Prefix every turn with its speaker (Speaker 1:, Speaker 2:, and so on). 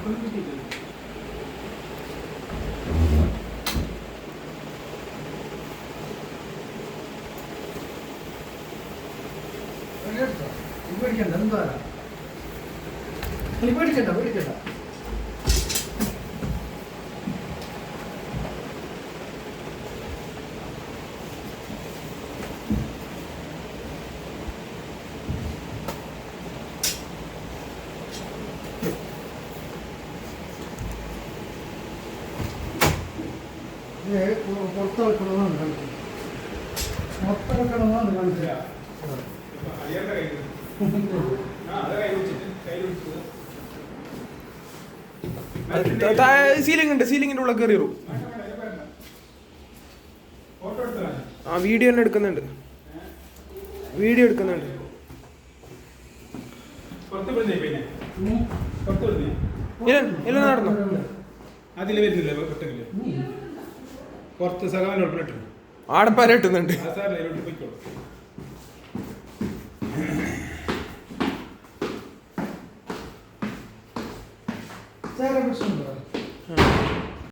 Speaker 1: പേടിക്കണ്ട. പുറത്തെടുക്കണമെന്നാണ് കാണിക്കുന്നത്. പുറത്തെടുക്കണമെന്നാണ് കാണിക്കുക.
Speaker 2: സീലിംഗ് ഉണ്ട്, സീലിംഗിന്റെ ഉള്ളിൽ കയറിയൂ. ആ വീഡിയോ തന്നെ എടുക്കുന്നുണ്ട്, വീഡിയോ എടുക്കുന്നുണ്ട്. ഇല്ല നടന്നു
Speaker 3: അതില് വരുന്നില്ല പുറത്ത് സകാലോട്ട്
Speaker 2: ആടപ്പാര ഇട്ടുന്നുണ്ട്.
Speaker 1: പ്രശ്നമുണ്ടോ?